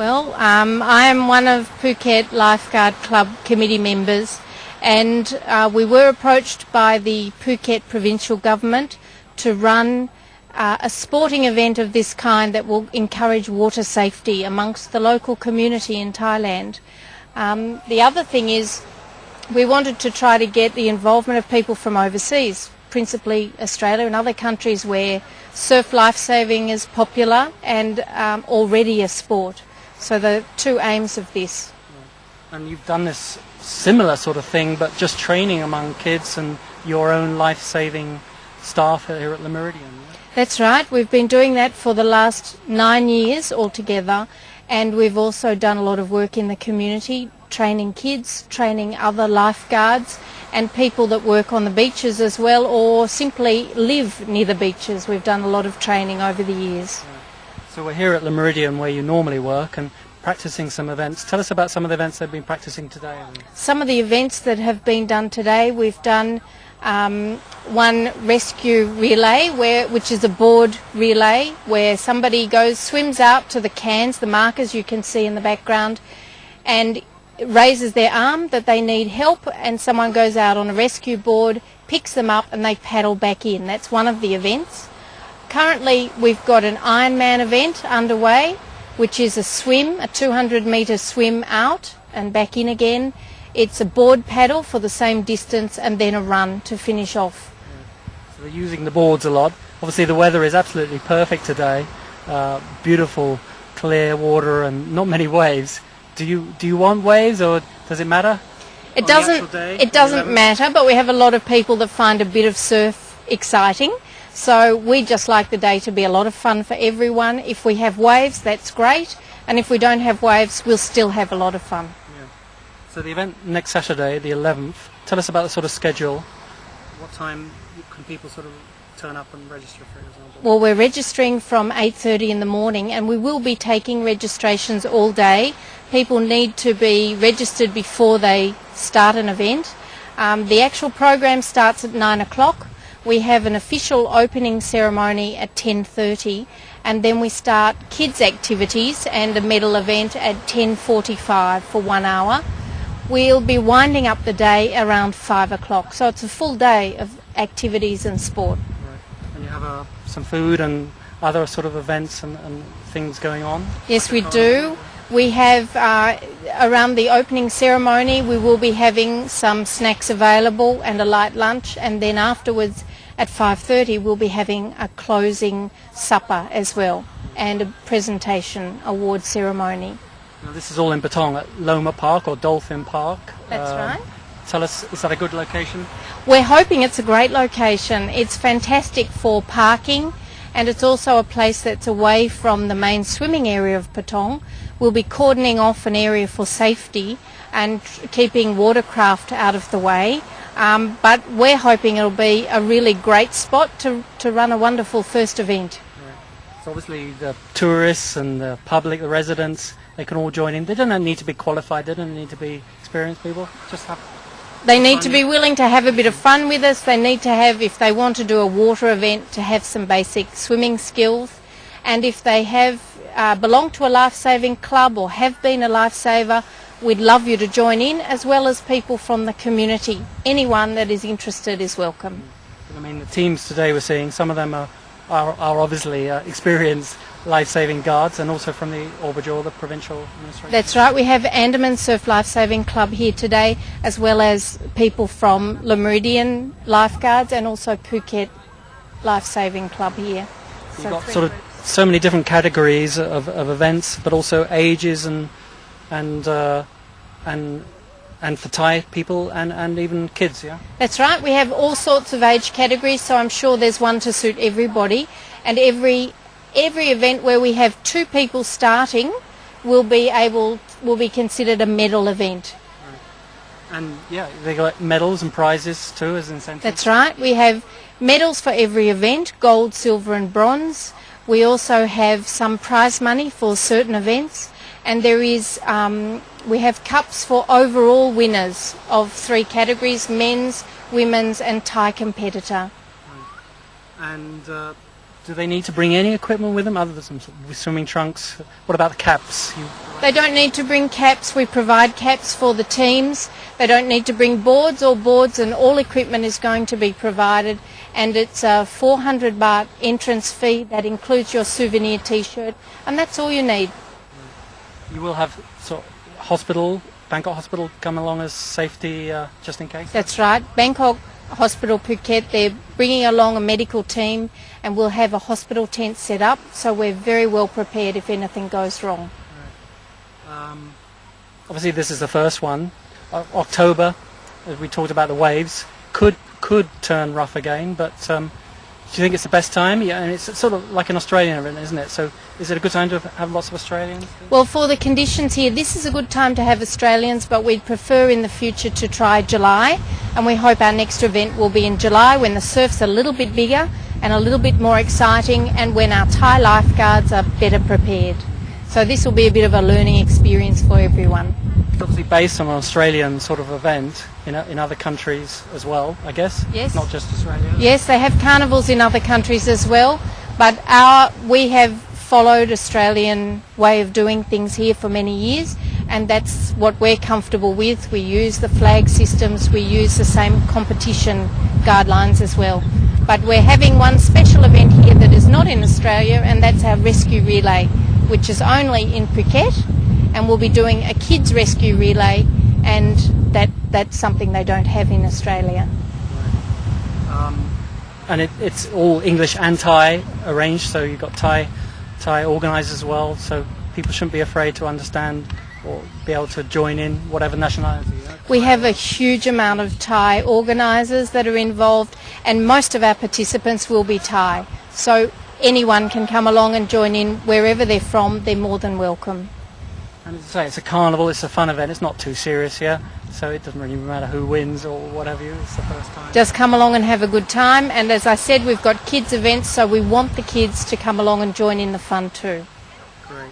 Well, I am one of Phuket Lifeguard Club committee members, and we were approached by the Phuket provincial government to run a sporting event of this kind that will encourage water safety amongst the local community in Thailand. The other thing is we wanted to try to get the involvement of people from overseas, principally Australia and other countries where surf lifesaving is popular and already a sport. So the two aims of this. And you've done this similar sort of thing, but just training among kids and your own life-saving staff here at Le Meridian. That's right. We've been doing that for the last 9 years altogether, and we've also done a lot of work in the community, training kids, training other lifeguards and people that work on the beaches as well, or simply live near the beaches. We've done a lot of training over the years. So we're here at Le Meridian where you normally work and practicing some events. Tell us about some of the events they've been practicing today. Some of the events that have been done today, we've done one rescue relay, which is a board relay, where somebody swims out to the cans, the markers you can see in the background, and raises their arm that they need help, and someone goes out on a rescue board, picks them up, and they paddle back in. That's one of the events. Currently we've got an Ironman event underway, which is a swim, a 200-metre swim out and back in again. It's a board paddle for the same distance and then a run to finish off. So they're using the boards a lot. Obviously the weather is absolutely perfect today. Beautiful clear water and not many waves. Do you want waves, or does it matter? It doesn't matter, but we have a lot of people that find a bit of surf exciting. So we just like the day to be a lot of fun for everyone. If we have waves, that's great. And if we don't have waves, we'll still have a lot of fun. Yeah. So the event next Saturday, the 11th, tell us about the sort of schedule. What time can people sort of turn up and register, for example? Well, we're registering from 8:30 in the morning, and we will be taking registrations all day. People need to be registered before they start an event. The actual program starts at 9 o'clock. We have an official opening ceremony at 10:30, and then we start kids' activities and a medal event at 10:45 for 1 hour. We'll be winding up the day around 5 o'clock, so it's a full day of activities and sport. Right. And you have some food and other sort of events and things going on? Yes, we do. We have, around the opening ceremony, we will be having some snacks available and a light lunch, and then afterwards at 5:30 we'll be having a closing supper as well and a presentation award ceremony. Now this is all in Patong at Loma Park or Dolphin Park. That's right. Tell us, is that a good location? We're hoping it's a great location. It's fantastic for parking, and it's also a place that's away from the main swimming area of Patong. We'll be cordoning off an area for safety and keeping watercraft out of the way, but we're hoping it'll be a really great spot to run a wonderful first event. Right. So obviously the tourists and the public, the residents, they can all join in. They don't need to be qualified, they don't need to be experienced people, just have... They need to be willing to have a bit of fun with us. They need to have, if they want to do a water event, to have some basic swimming skills. And if they have belong to a life-saving club or have been a lifesaver, we'd love you to join in, as well as people from the community. Anyone that is interested is welcome. I mean, the teams today we're seeing, some of them are obviously experienced life-saving guards, and also from the Orbital, the provincial administration. That's right. We have Andaman Surf Lifesaving Club here today, as well as people from Le Meridian Lifeguards and also Phuket Lifesaving Club here. So you've got sort of so many different categories of events, but also ages and for Thai people and even kids, yeah? That's right. We have all sorts of age categories, so I'm sure there's one to suit everybody. And every event where we have 2 people starting will be considered a medal event. Right. And yeah, they got medals and prizes too as incentives. That's right. We have medals for every event, gold, silver and bronze. We also have some prize money for certain events, and there is we have cups for overall winners of 3 categories: men's, women's and Thai competitor. Right. And do they need to bring any equipment with them other than some swimming trunks? What about the caps? They don't need to bring caps. We provide caps for the teams. They don't need to bring boards, and all equipment is going to be provided. And it's a 400 baht entrance fee that includes your souvenir T-shirt, and that's all you need. You will have Bangkok Hospital come along as safety just in case? That's right. Bangkok Hospital Phuket, they're bringing along a medical team, and we'll have a hospital tent set up, so we're very well prepared if anything goes wrong. Obviously this is the first one. October, as we talked about, the waves could turn rough again, but do you think it's the best time? Yeah, and it's sort of like an Australian event, isn't it? So is it a good time to have lots of Australians? Well, for the conditions here, this is a good time to have Australians, but we'd prefer in the future to try July, and we hope our next event will be in July when the surf's a little bit bigger and a little bit more exciting, and when our Thai lifeguards are better prepared. So this will be a bit of a learning experience for everyone. It's obviously based on an Australian sort of event in other countries as well, I guess. Yes. Not just Australia. Yes, they have carnivals in other countries as well, but we have followed Australian way of doing things here for many years, and that's what we're comfortable with. We use the flag systems, we use the same competition guidelines as well. But we're having one special event here that is not in Australia, and that's our rescue relay, which is only in Phuket, and we'll be doing a kids rescue relay, and that's something they don't have in Australia. And it's all English and Thai arranged, so you've got Thai organisers as well, so people shouldn't be afraid to understand or be able to join in whatever nationality. We have a huge amount of Thai organisers that are involved, and most of our participants will be Thai. So anyone can come along and join in wherever they're from. They're more than welcome. And as I say, it's a carnival, it's a fun event, it's not too serious here, so it doesn't really matter who wins or whatever. It's the first time. Just come along and have a good time, and as I said, we've got kids events, so we want the kids to come along and join in the fun too. Great.